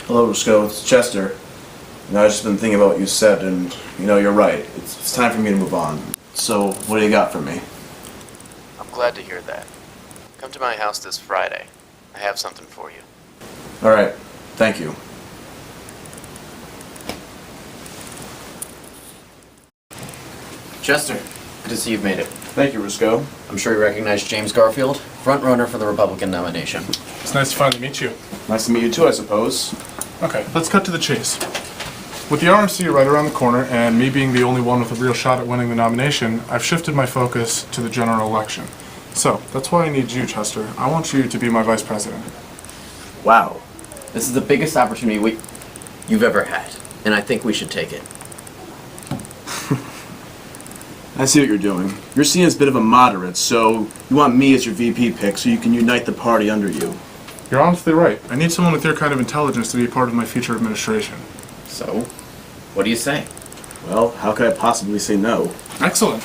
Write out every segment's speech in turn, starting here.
Hello, Roscoe. It's Chester. I've just been thinking about what you said, and you're right. It's time for me to move on. So, what do you got for me? I'm glad to hear that. Come to my house this Friday. I have something for you. All right. Thank you. Chester, good to see you've made it. Thank you, Roscoe. I'm sure you recognize James Garfield, front runner for the Republican nomination. It's nice to finally meet you. Nice to meet you too, I suppose. Okay, let's cut to the chase. With the RNC right around the corner, and me being the only one with a real shot at winning the nomination, I've shifted my focus to the general election. So, that's why I need you, Chester. I want you to be my vice president. Wow. This is the biggest opportunity you've ever had, and I think we should take it. I see what you're doing. You're seen as a bit of a moderate, so you want me as your VP pick so you can unite the party under you. You're honestly right. I need someone with your kind of intelligence to be a part of my future administration. So, what do you say? Well, how could I possibly say no? Excellent.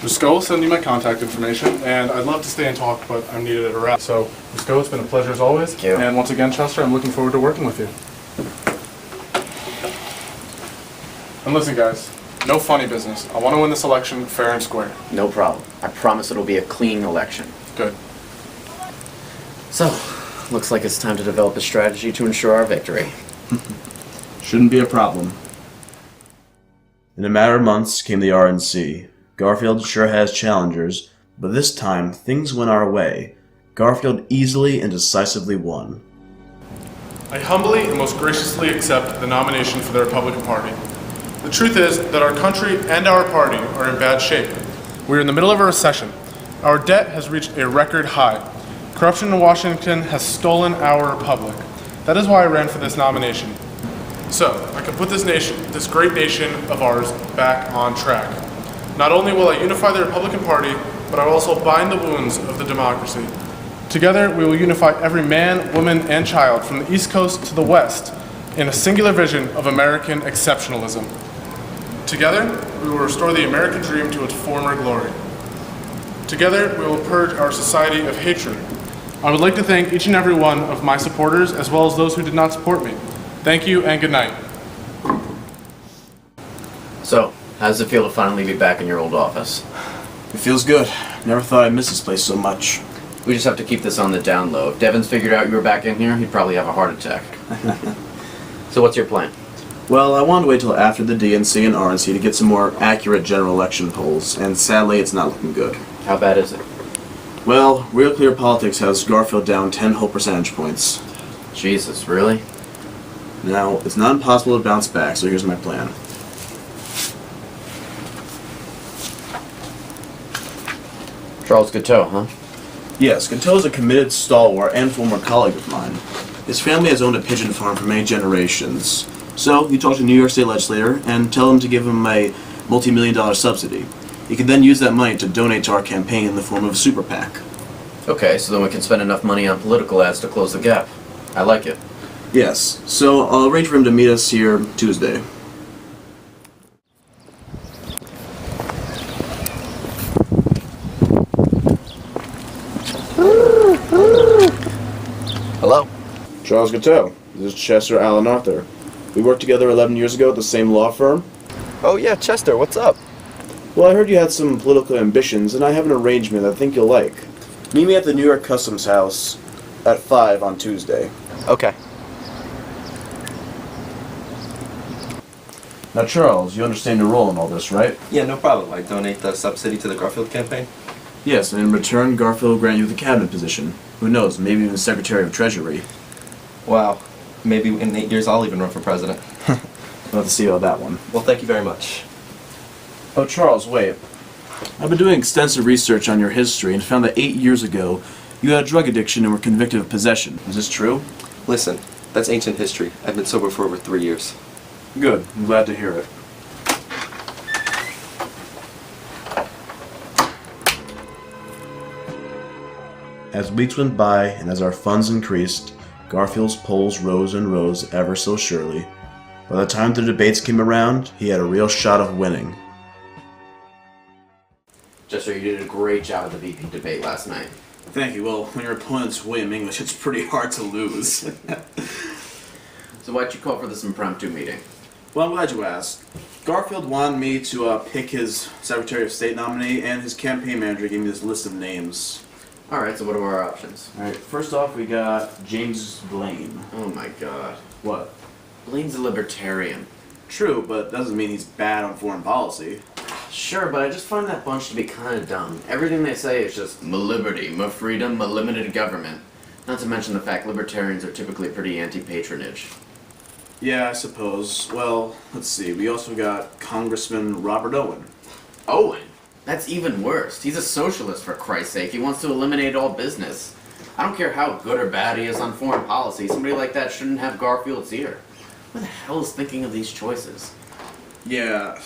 Roscoe will send you my contact information, and I'd love to stay and talk, but I'm needed at a wrap. So, Roscoe, it's been a pleasure as always. Thank you. And once again, Chester, I'm looking forward to working with you. And listen, guys, no funny business. I want to win this election fair and square. No problem. I promise it'll be a clean election. Good. So, looks like it's time to develop a strategy to ensure our victory. Shouldn't be a problem. In a matter of months came the RNC. Garfield sure has challengers, but this time things went our way. Garfield easily and decisively won. I humbly and most graciously accept the nomination for the Republican Party. The truth is that our country and our party are in bad shape. We're in the middle of a recession. Our debt has reached a record high. Corruption in Washington has stolen our republic. That is why I ran for this nomination. So, I can put this great nation of ours back on track. Not only will I unify the Republican Party, but I will also bind the wounds of the democracy. Together, we will unify every man, woman, and child from the East Coast to the West in a singular vision of American exceptionalism. Together, we will restore the American dream to its former glory. Together, we will purge our society of hatred. I would like to thank each and every one of my supporters, as well as those who did not support me. Thank you and good night. So, how does it feel to finally be back in your old office? It feels good. Never thought I'd miss this place so much. We just have to keep this on the down low. If Devins figured out you were back in here, he'd probably have a heart attack. So what's your plan? Well, I wanted to wait till after the DNC and RNC to get some more accurate general election polls, and sadly it's not looking good. How bad is it? Well, Real Clear Politics has Garfield down 10 whole percentage points. Jesus, really? Now, it's not impossible to bounce back, so here's my plan. Charles Guiteau, huh? Yes, Guiteau is a committed stalwart and former colleague of mine. His family has owned a pigeon farm for many generations. So, you talk to a New York State legislator and tell him to give him a multi-million-dollar subsidy. He can then use that money to donate to our campaign in the form of a super PAC. Okay, so then we can spend enough money on political ads to close the gap. I like it. Yes, so I'll arrange for him to meet us here Tuesday. Hello? Charles Guiteau. This is Chester Allen Arthur. We worked together 11 years ago at the same law firm. Oh yeah, Chester, what's up? Well, I heard you had some political ambitions, and I have an arrangement I think you'll like. Meet me at the New York Customs House at 5 on Tuesday. Okay. Now, Charles, you understand your role in all this, right? Yeah, no problem. I donate the subsidy to the Garfield campaign. Yes, and in return, Garfield will grant you the cabinet position. Who knows, maybe even Secretary of Treasury. Wow. Maybe in 8 years I'll even run for president. We'll have to see about that one. Well, thank you very much. Oh, Charles, wait. I've been doing extensive research on your history and found that 8 years ago, you had a drug addiction and were convicted of possession. Is this true? Listen, that's ancient history. I've been sober for over 3 years. Good. I'm glad to hear it. As weeks went by and as our funds increased, Garfield's polls rose and rose ever so surely. By the time the debates came around, he had a real shot of winning. Chester, you did a great job at the VP debate last night. Thank you. Well, when your opponent's William English, it's pretty hard to lose. So why'd you call for this impromptu meeting? Well, I'm glad you asked. Garfield wanted me to pick his Secretary of State nominee, and his campaign manager gave me this list of names. Alright, so what are our options? Alright, first off, we got James Blaine. Oh my god. What? Blaine's a libertarian. True, but doesn't mean he's bad on foreign policy. Sure, but I just find that bunch to be kind of dumb. Everything they say is just my liberty, my freedom, my limited government. Not to mention the fact libertarians are typically pretty anti-patronage. Yeah, I suppose. Well, let's see. We also got Congressman Robert Owen. Owen? That's even worse. He's a socialist, for Christ's sake. He wants to eliminate all business. I don't care how good or bad he is on foreign policy. Somebody like that shouldn't have Garfield's ear. Who the hell is thinking of these choices? Yeah,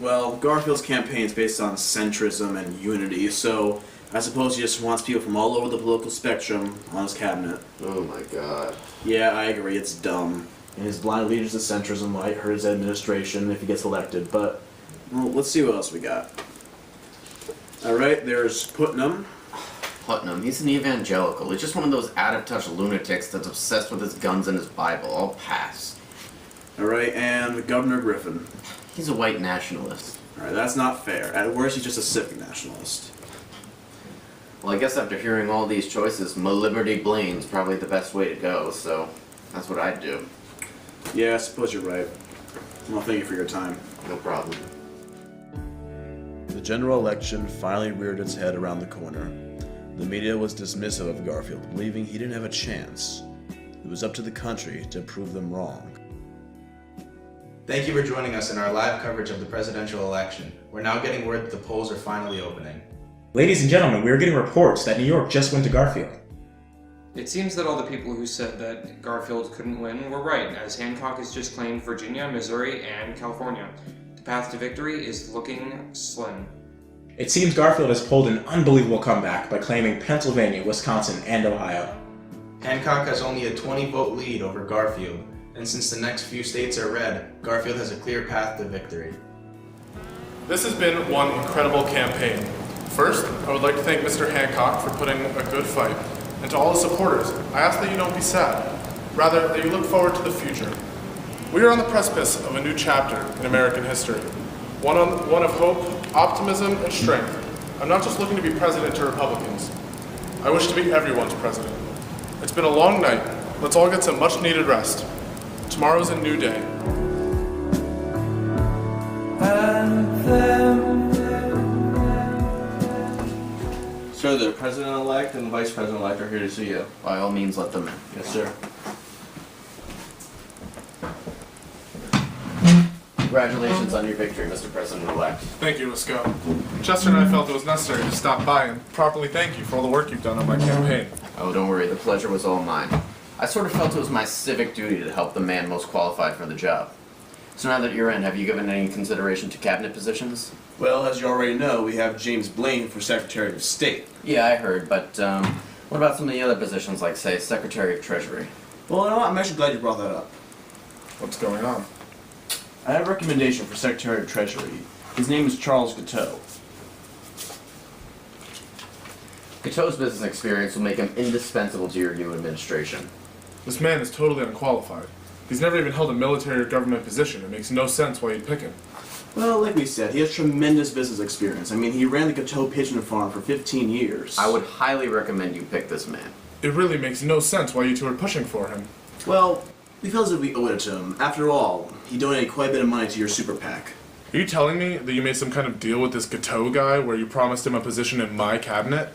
well, Garfield's campaign is based on centrism and unity, so I suppose he just wants people from all over the political spectrum on his cabinet. Oh my god. Yeah, I agree, it's dumb. And his blind allegiance to centrism might hurt his administration if he gets elected, but, well, let's see what else we got. Alright, there's Putnam. Putnam, he's an evangelical. He's just one of those out-of-touch lunatics that's obsessed with his guns and his Bible. I'll pass. Alright, and Governor Griffin. He's a white nationalist. Alright, that's not fair. At worst, he's just a civic nationalist. Well, I guess after hearing all these choices, my Liberty Blaine's probably the best way to go, so that's what I'd do. Yeah, I suppose you're right. Well, thank you for your time. No problem. The general election finally reared its head around the corner. The media was dismissive of Garfield, believing he didn't have a chance. It was up to the country to prove them wrong. Thank you for joining us in our live coverage of the presidential election. We're now getting word that the polls are finally opening. Ladies and gentlemen, we are getting reports that New York just went to Garfield. It seems that all the people who said that Garfield couldn't win were right, as Hancock has just claimed Virginia, Missouri, and California. The path to victory is looking slim. It seems Garfield has pulled an unbelievable comeback by claiming Pennsylvania, Wisconsin, and Ohio. Hancock has only a 20-vote lead over Garfield, and since the next few states are red, Garfield has a clear path to victory. This has been one incredible campaign. First, I would like to thank Mr. Hancock for putting a good fight. And to all the supporters, I ask that you don't be sad. Rather, that you look forward to the future. We are on the precipice of a new chapter in American history. One of hope, optimism, and strength. I'm not just looking to be president to Republicans. I wish to be everyone's president. It's been a long night. Let's all get some much needed rest. Tomorrow's a new day. Sir, the president-elect and the vice president-elect are here to see you. By all means, let them in. Yes, sir. Congratulations on your victory, Mr. President-elect. Thank you, Wisco. Chester and I felt it was necessary to stop by and properly thank you for all the work you've done on my campaign. Oh, don't worry, the pleasure was all mine. I sort of felt it was my civic duty to help the man most qualified for the job. So now that you're in, have you given any consideration to cabinet positions? Well, as you already know, we have James Blaine for Secretary of State. Yeah, I heard, but what about some of the other positions, like, say, Secretary of Treasury? Well, you know what? I'm actually glad you brought that up. What's going on? I have a recommendation for Secretary of Treasury. His name is Charles Guiteau. Guiteau's business experience will make him indispensable to your new administration. This man is totally unqualified. He's never even held a military or government position. It makes no sense why you'd pick him. Well, like we said, he has tremendous business experience. I mean, he ran the Guiteau Pigeon Farm for 15 years. I would highly recommend you pick this man. It really makes no sense why you two are pushing for him. Well, we felt as if we owed it to him. After all, he donated quite a bit of money to your super PAC. Are you telling me that you made some kind of deal with this Guiteau guy where you promised him a position in my cabinet?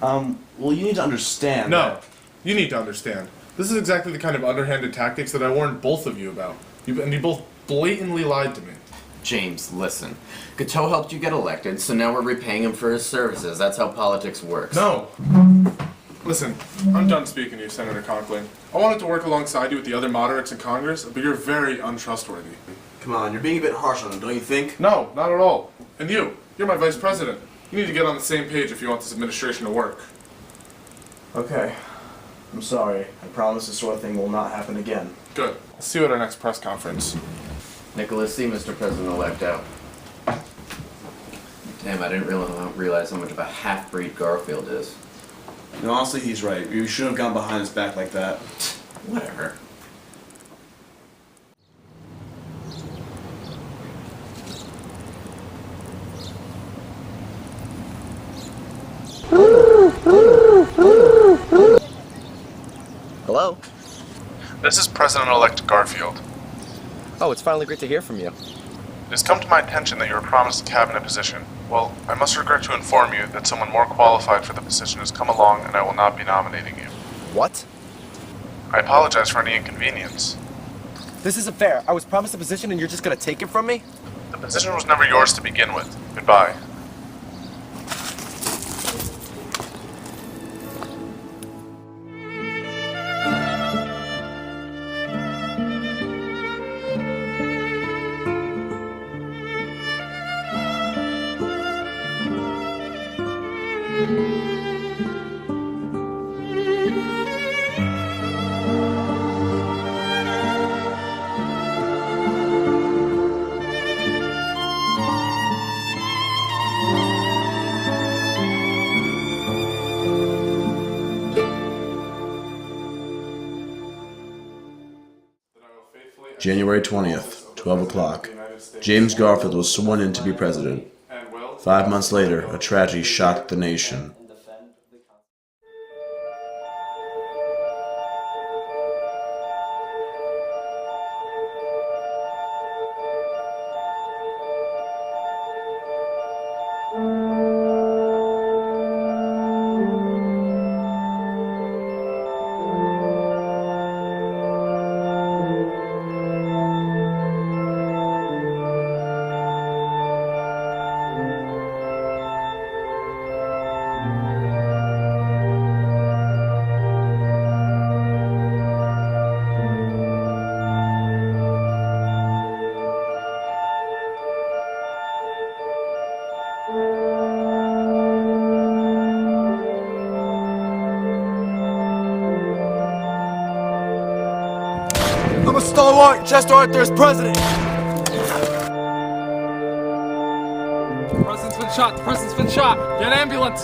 Well, you need to understand No, that- you need to understand. This is exactly the kind of underhanded tactics that I warned both of you about. And you both blatantly lied to me. James, listen. Guiteau helped you get elected, so now we're repaying him for his services. That's how politics works. No. Listen, I'm done speaking to you, Senator Conkling. I wanted to work alongside you with the other moderates in Congress, but you're very untrustworthy. Come on, you're being a bit harsh on him, don't you think? No, not at all. And you're my vice president. You need to get on the same page if you want this administration to work. Okay. I'm sorry. I promise this sort of thing will not happen again. Good. I'll see you at our next press conference. Nicholas, see Mr. President-elect out. Damn, I didn't realize how much of a half-breed Garfield is. No, honestly, he's right. You shouldn't have gone behind his back like that. Whatever. This is President-elect Garfield. Oh, it's finally great to hear from you. It has come to my attention that you were promised a cabinet position. Well, I must regret to inform you that someone more qualified for the position has come along and I will not be nominating you. What? I apologize for any inconvenience. This isn't fair. I was promised a position and you're just gonna take it from me? The position was never yours to begin with. Goodbye. January 20th, 12 o'clock. James Garfield was sworn in to be president. 5 months later, a tragedy shocked the nation. I'm a stalwart! Chester Arthur is president! The president's been shot! The president's been shot! Get an ambulance!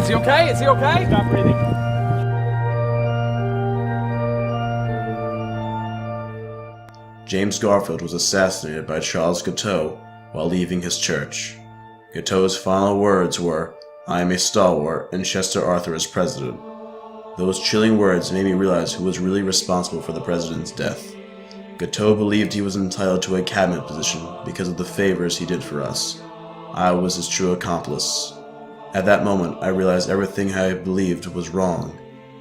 Is he okay? Is he okay? Stop breathing. James Garfield was assassinated by Charles Guiteau while leaving his church. Guiteau's final words were, "I am a stalwart and Chester Arthur is president." Those chilling words made me realize who was really responsible for the president's death. Guiteau believed he was entitled to a cabinet position because of the favors he did for us. I was his true accomplice. At that moment, I realized everything I believed was wrong,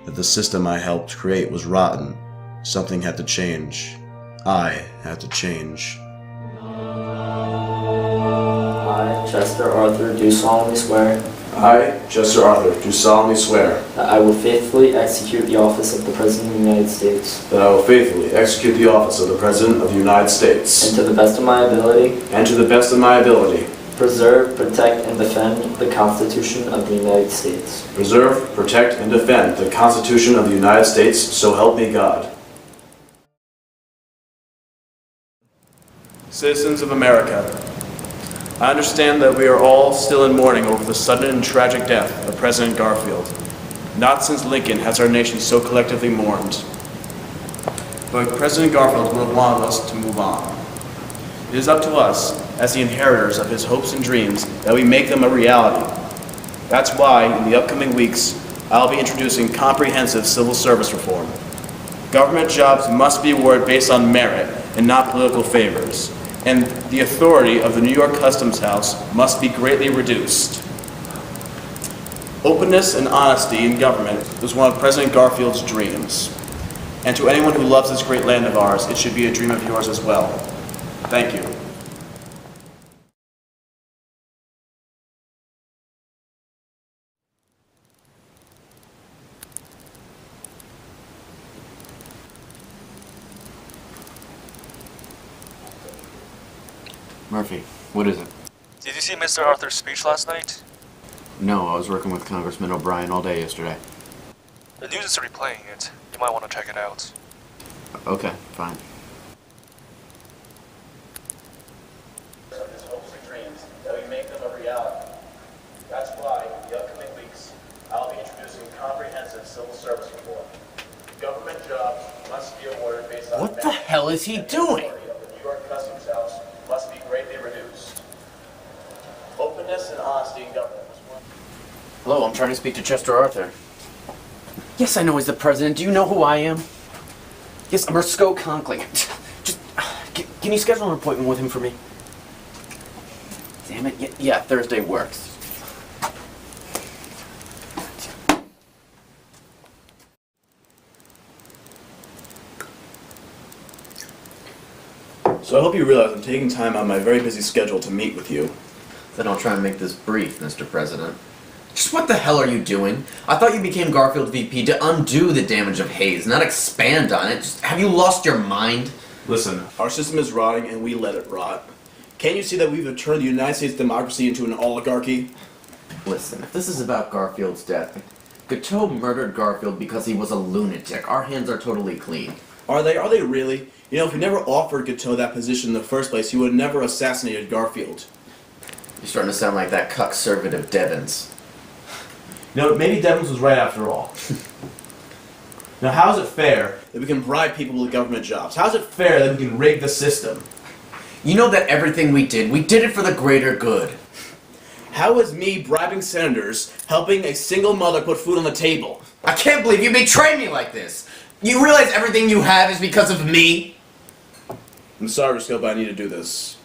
that the system I helped create was rotten. Something had to change. I had to change. I, Chester Arthur, do solemnly swear I, Chester Arthur, do solemnly swear that I will faithfully execute the office of the President of the United States that I will faithfully execute the office of the President of the United States and to the best of my ability preserve, protect, and defend the Constitution of the United States. Preserve, protect, and defend the Constitution of the United States, so help me God. Citizens of America, I understand that we are all still in mourning over the sudden and tragic death of President Garfield. Not since Lincoln has our nation so collectively mourned. But President Garfield would have wanted us to move on. It is up to us, as the inheritors of his hopes and dreams, that we make them a reality. That's why, in the upcoming weeks, I'll be introducing comprehensive civil service reform. Government jobs must be awarded based on merit and not political favors. And the authority of the New York Customs House must be greatly reduced. Openness and honesty in government was one of President Garfield's dreams. And to anyone who loves this great land of ours, it should be a dream of yours as well. Thank you. Murphy, what is it? Did you see Mr. Arthur's speech last night? No, I was working with Congressman O'Brien all day yesterday. The news is replaying it. You might want to check it out. Okay, fine. His hopes and dreams, that we make them a reality. That's why, in the upcoming weeks, I'll be introducing comprehensive civil service reform. Government jobs must be awarded based on... What the hell is he doing? ...of the New York Customs House must be greatly reduced. Openness and honesty in government. Hello, I'm trying to speak to Chester Arthur. Yes, I know he's the president. Do you know who I am? Yes, Briscoe Conkling. Just, can you schedule an appointment with him for me? Damn it. Yeah, Thursday works. So I hope you realize I'm taking time out of my very busy schedule to meet with you. Then I'll try and make this brief, Mr. President. Just what the hell are you doing? I thought you became Garfield VP to undo the damage of Hayes, not expand on it. Just, have you lost your mind? Listen, our system is rotting and we let it rot. Can't you see that we've turned the United States democracy into an oligarchy? Listen, if this is about Garfield's death, Gateau murdered Garfield because he was a lunatic. Our hands are totally clean. Are they? Are they really? You know, if we never offered Gateau that position in the first place, he would have never assassinated Garfield. You're starting to sound like that cuck-servative Devins. You know, maybe Devins was right after all. Now, how is it fair that we can bribe people with government jobs? How is it fair that we can rig the system? You know that everything we did it for the greater good. How is me bribing senators helping a single mother put food on the table? I can't believe you betrayed me like this. You realize everything you have is because of me? I'm sorry, Briscoe, but I need to do this.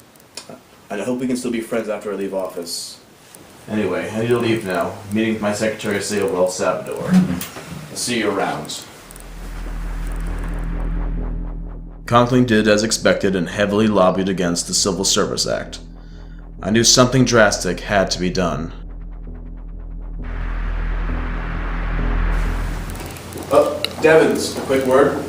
And I hope we can still be friends after I leave office. Anyway, I need to leave now. Meeting with my Secretary of State over El Salvador. I'll see you around. Conkling did as expected and heavily lobbied against the Civil Service Act. I knew something drastic had to be done. Devins, a quick word.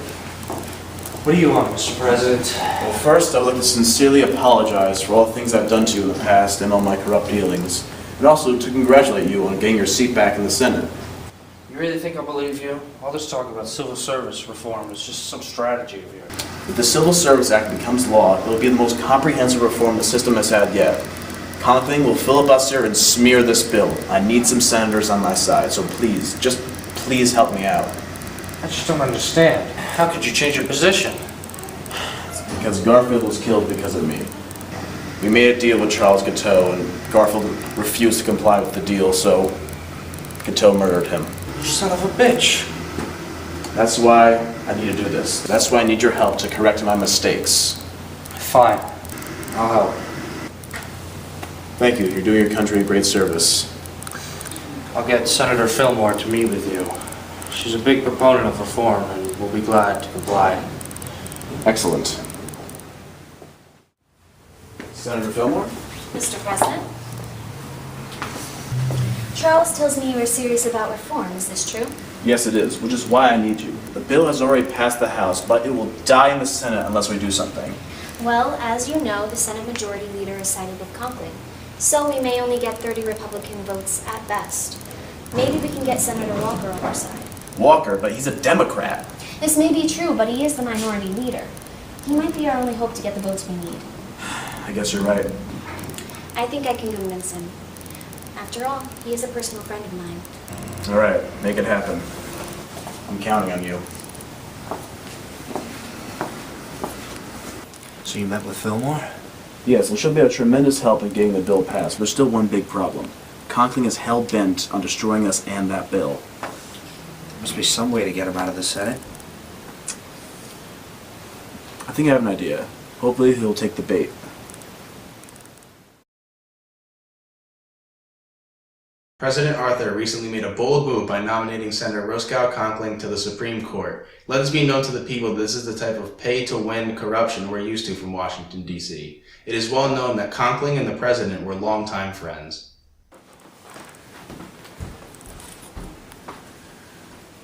What do you want, Mr. President? Well, first, I would like to sincerely apologize for all the things I've done to you in the past and all my corrupt dealings, and also to congratulate you on getting your seat back in the Senate. You really think I believe you? All this talk about civil service reform is just some strategy of yours. If the Civil Service Act becomes law, it will be the most comprehensive reform the system has had yet. Conkling will filibuster and smear this bill. I need some senators on my side, so please, just please help me out. I just don't understand. How could you change your position? Because Garfield was killed because of me. We made a deal with Charles Gateau, and Garfield refused to comply with the deal, so Gateau murdered him. You son of a bitch. That's why I need to do this. That's why I need your help to correct my mistakes. Fine. I'll help. Thank you. You're doing your country a great service. I'll get Senator Fillmore to meet with you. She's a big proponent of reform and will be glad to comply. Excellent. Senator Fillmore? Mr. President? Charles tells me you are serious about reform. Is this true? Yes, it is, which is why I need you. The bill has already passed the House, but it will die in the Senate unless we do something. Well, as you know, the Senate Majority Leader is sided with Conkling, so we may only get 30 Republican votes at best. Maybe we can get Senator Walker on our side. Walker, but he's a Democrat. This may be true, but he is the minority leader. He might be our only hope to get the votes we need. I guess you're right. I think I can convince him. After all, he is a personal friend of mine. All right, make it happen. I'm counting on you. So you met with Fillmore? Yes, and she'll be a tremendous help in getting the bill passed. There's still one big problem. Conkling is hell-bent on destroying us and that bill. Must be some way to get him out of the Senate. I think I have an idea. Hopefully he'll take the bait. President Arthur recently made a bold move by nominating Senator Roscoe Conkling to the Supreme Court. Let us be known to the people that this is the type of pay-to-win corruption we're used to from Washington, D.C. It is well known that Conkling and the President were longtime friends.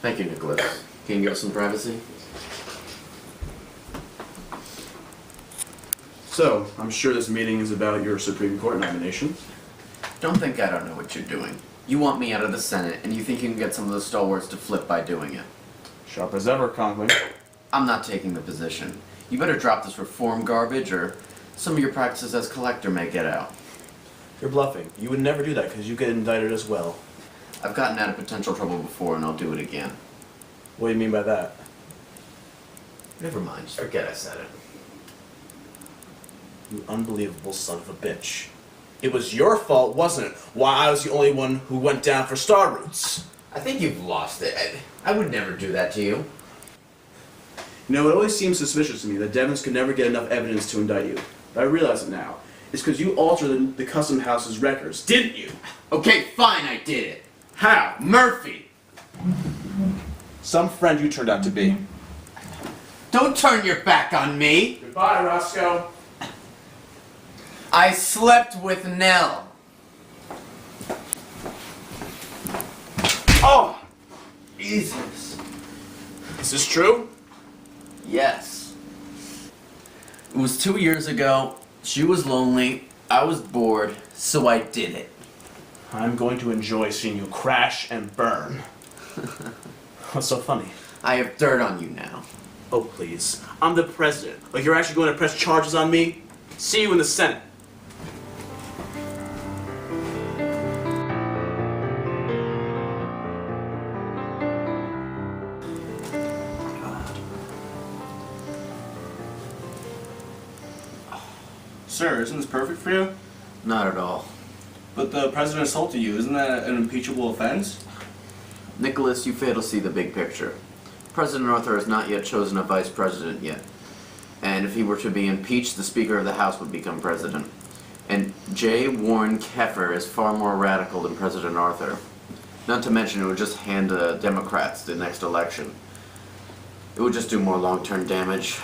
Thank you, Nicholas. Can you give us some privacy? So, I'm sure this meeting is about your Supreme Court nomination. Don't think I don't know what you're doing. You want me out of the Senate, and you think you can get some of the stalwarts to flip by doing it. Sharp as ever, Conkling. I'm not taking the position. You better drop this reform garbage, or some of your practices as collector may get out. You're bluffing. You would never do that because you get indicted as well. I've gotten out of potential trouble before, and I'll do it again. What do you mean by that? Never mind, just forget I said it. You unbelievable son of a bitch. It was your fault, wasn't it? Why I was the only one who went down for Star Roots. I think you've lost it. I would never do that to you. You know, it always seems suspicious to me that Devens could never get enough evidence to indict you. But I realize it now. It's because you altered the Custom House's records, didn't you? Okay, fine, I did it. How? Murphy! Some friend you turned out to be. Don't turn your back on me! Goodbye, Roscoe. I slept with Nell. Oh! Jesus. Is this true? Yes. It was 2 years ago. She was lonely. I was bored, so I did it. I'm going to enjoy seeing you crash and burn. What's so funny? I have dirt on you now. Oh, please. I'm the president. Like you're actually going to press charges on me? See you in the Senate. Sir, isn't this perfect for you? Not at all. But the president assaulted you. Isn't that an impeachable offense? Nicholas, you fail to see the big picture. President Arthur has not yet chosen a vice president yet. And if he were to be impeached, the Speaker of the House would become president. And J. Warren Keffer is far more radical than President Arthur. Not to mention it would just hand the Democrats the next election. It would just do more long-term damage.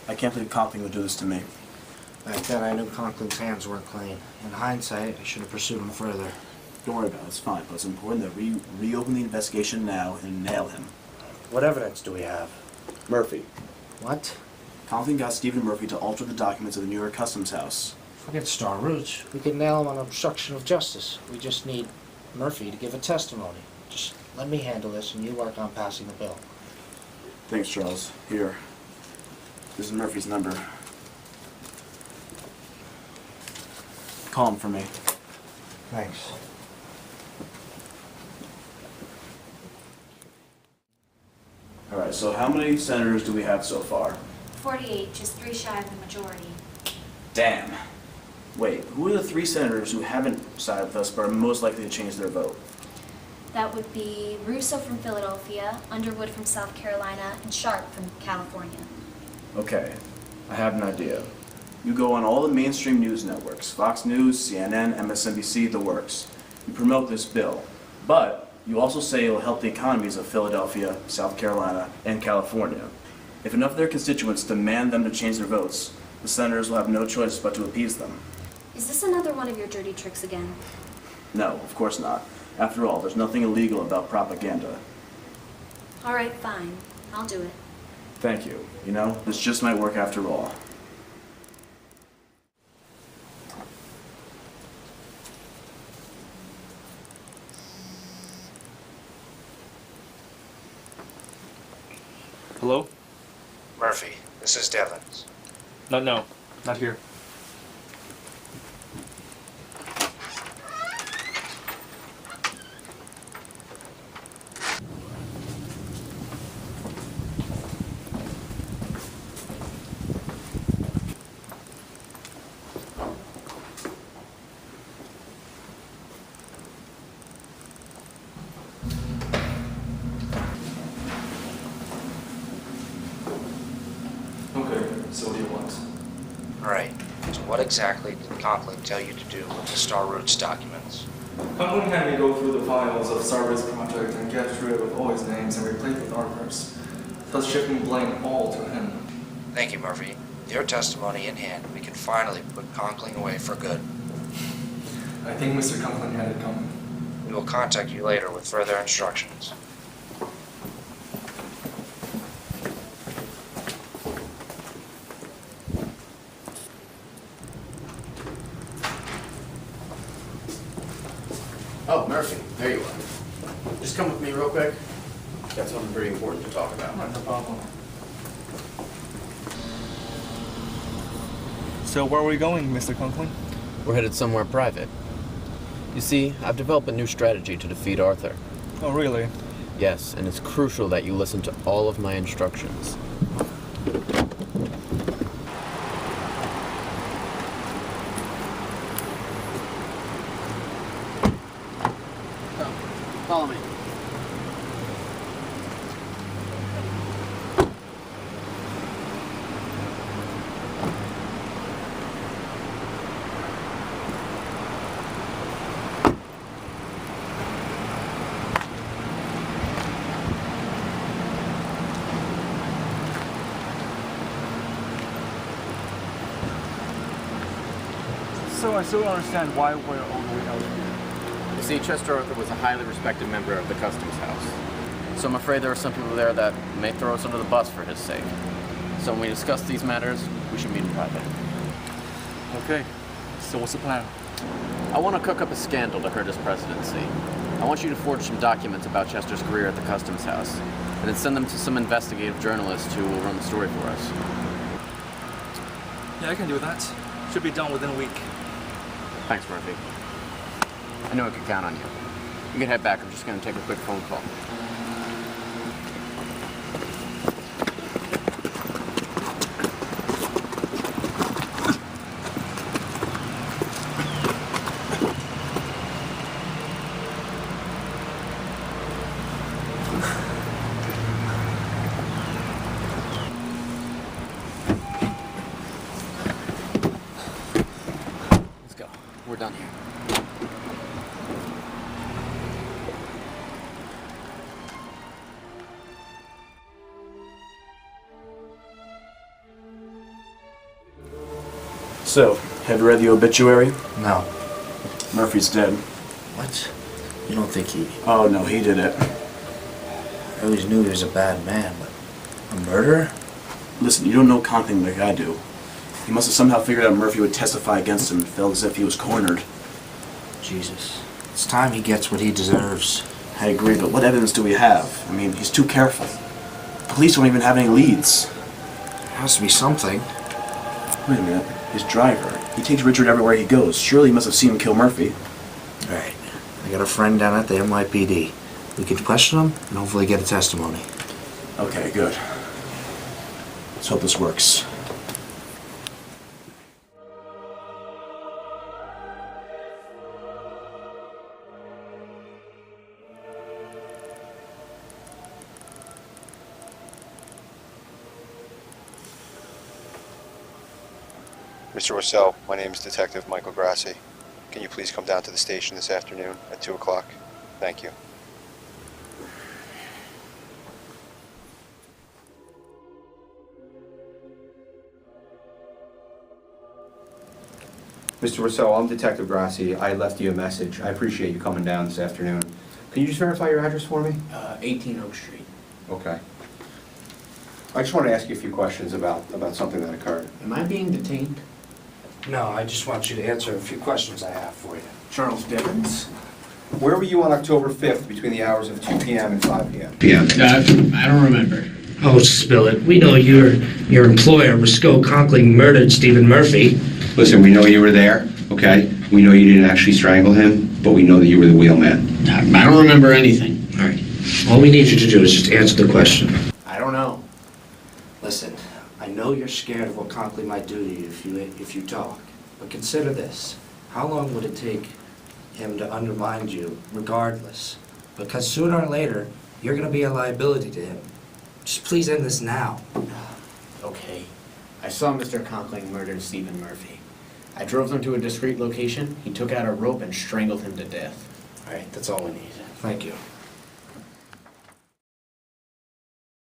I can't believe Conkling would do this to me. Back then, I knew Conkling's hands weren't clean. In hindsight, I should have pursued him further. Don't worry about it, it's fine. But it's important that we reopen the investigation now and nail him. What evidence do we have? Murphy. What? Conkling got Stephen Murphy to alter the documents of the New York Customs House. Forget Star Roots. We can nail him on obstruction of justice. We just need Murphy to give a testimony. Just let me handle this and you work on passing the bill. Thanks, Charles. Here. This is Murphy's number. Call him for me. Thanks. Alright, so how many senators do we have so far? 48, just 3 shy of the majority. Damn. Wait, who are the 3 senators who haven't sided with us but are most likely to change their vote? That would be Russo from Philadelphia, Underwood from South Carolina, and Sharp from California. Okay, I have an idea. You go on all the mainstream news networks, Fox News, CNN, MSNBC, the works. You promote this bill, but you also say it'll help the economies of Philadelphia, South Carolina, and California. If enough of their constituents demand them to change their votes, the senators will have no choice but to appease them. Is this another one of your dirty tricks again? No, of course not. After all, there's nothing illegal about propaganda. All right, fine. I'll do it. Thank you. You know, this just might work after all. Hello? Murphy, this is Devens. No, not here. So what do you want? Right. So what exactly did Conkling tell you to do with the Star Roots documents? Conkling had me go through the files of Sarver's project and get rid of all his names and replace with Arthur's, thus shifting blame all to him. Thank you, Murphy. With your testimony in hand, we can finally put Conkling away for good. I think Mr. Conkling had it coming. We will contact you later with further instructions. Oh, Murphy, there you are. Just come with me real quick. Got something very important to talk about. No problem. So where are we going, Mr. Conkling? We're headed somewhere private. You see, I've developed a new strategy to defeat Arthur. Oh, really? Yes, and it's crucial that you listen to all of my instructions. So I still don't understand why we're all the way out here. You see, Chester Arthur was a highly respected member of the Customs House. So I'm afraid there are some people there that may throw us under the bus for his sake. So when we discuss these matters, we should meet in private. Okay, so what's the plan? I want to cook up a scandal to hurt his presidency. I want you to forge some documents about Chester's career at the Customs House, and then send them to some investigative journalist who will run the story for us. Yeah, I can do that. Should be done within a week. Thanks, Murphy. I know I can count on you. You can head back. I'm just going to take a quick phone call. Let's go. We're done here. So, have you read the obituary? No. Murphy's dead. What? You don't think he... Oh, no, he did it. I always knew he was a bad man, but a murderer? Listen, you don't know Conkling like I do. He must have somehow figured out Murphy would testify against him and felt as if he was cornered. Jesus. It's time he gets what he deserves. I agree, but what evidence do we have? I mean, he's too careful. Police don't even have any leads. There has to be something. Wait a minute. His driver. He takes Richard everywhere he goes. Surely he must have seen him kill Murphy. Right. I got a friend down at the NYPD. We can question him and hopefully get a testimony. Okay, good. Let's hope this works. Mr. Rossell, my name is Detective Michael Grassi. Can you please come down to the station this afternoon at 2 o'clock? Thank you. Mr. Rousseau, I'm Detective Grassi. I left you a message. I appreciate you coming down this afternoon. Can you just verify your address for me? 18 Oak Street. Okay. I just want to ask you a few questions about something that occurred. Am I being detained? No, I just want you to answer a few questions I have for you. Charles Dickens? Where were you on October 5th between the hours of 2 p.m. and 5 p.m.? I don't remember. Oh, spill it. We know your employer, Roscoe Conkling, murdered Stephen Murphy. Listen, we know you were there, okay? We know you didn't actually strangle him, but we know that you were the wheelman. I don't remember anything. All right. All we need you to do is just answer the question. I don't know. Listen, I know you're scared of what Conkling might do to you if you talk, but consider this. How long would it take him to undermine you regardless? Because sooner or later, you're going to be a liability to him. Just please end this now. Okay. I saw Mr. Conkling murder Stephen Murphy. I drove them to a discreet location. He took out a rope and strangled him to death. All right, that's all we need. Thank you.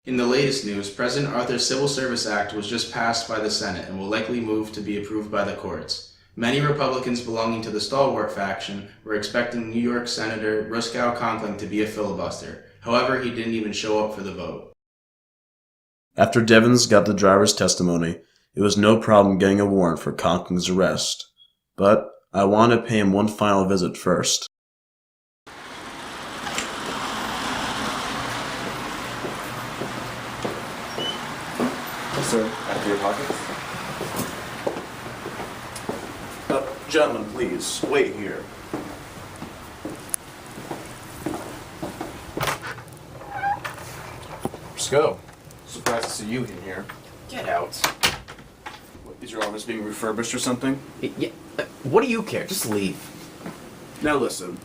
In the latest news, President Arthur's Civil Service Act was just passed by the Senate and will likely move to be approved by the courts. Many Republicans belonging to the stalwart faction were expecting New York Senator Roscoe Conkling to be a filibuster. However, he didn't even show up for the vote. After Devins got the driver's testimony, it was no problem getting a warrant for Conkling's arrest. But I want to pay him one final visit first. Sir, after your pockets. Gentlemen, please, wait here. Roscoe, surprised to see you in here. Get out. What, is your office being refurbished or something? Yeah. What do you care? Just leave. Now listen,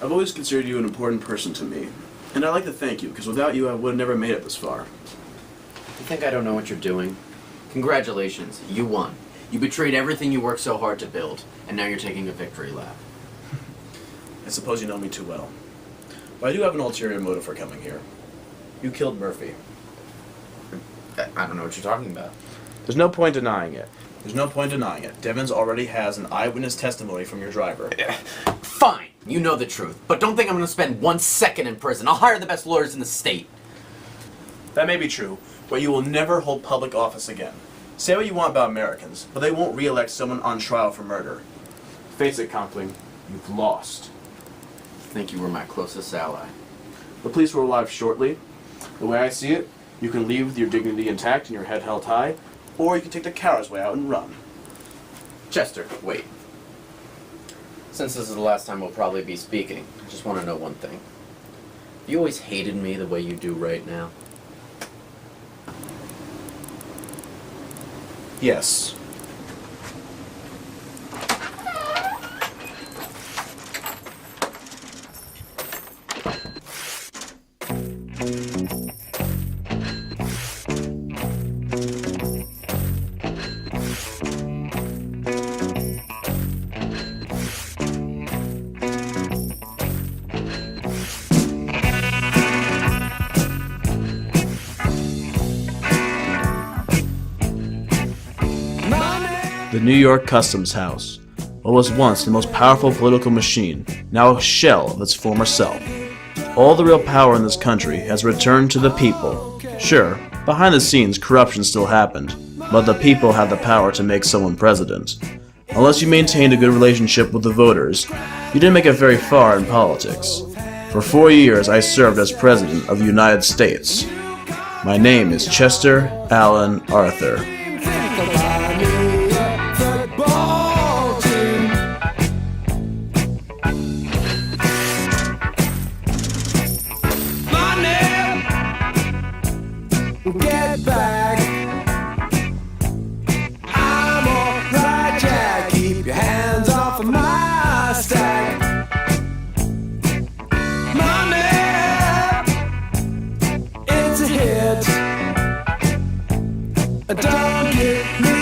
I've always considered you an important person to me, and I'd like to thank you, because without you I would have never made it this far. You think I don't know what you're doing? Congratulations, you won. You betrayed everything you worked so hard to build, and now you're taking a victory lap. I suppose you know me too well. But I do have an ulterior motive for coming here. You killed Murphy. I don't know what you're talking about. There's no point denying it. Devins already has an eyewitness testimony from your driver. Fine, you know the truth, but don't think I'm gonna spend 1 second in prison. I'll hire the best lawyers in the state. That may be true, but you will never hold public office again. Say what you want about Americans, but they won't re-elect someone on trial for murder. Face it, Conkling, you've lost. I think you were my closest ally. The police will arrive shortly. The way I see it, you can leave with your dignity intact and your head held high, or you can take the coward's way out and run. Chester, wait. Since this is the last time we'll probably be speaking, I just want to know one thing. You always hated me the way you do right now? Yes. The New York Customs House, what was once the most powerful political machine, now a shell of its former self. All the real power in this country has returned to the people. Sure, behind the scenes corruption still happened, but the people have the power to make someone president. Unless you maintained a good relationship with the voters, you didn't make it very far in politics. For 4 years I served as President of the United States. My name is Chester Alan Arthur. Get back. I'm alright, Jack. Keep your hands off of my stack. Money, it's a hit. Don't get me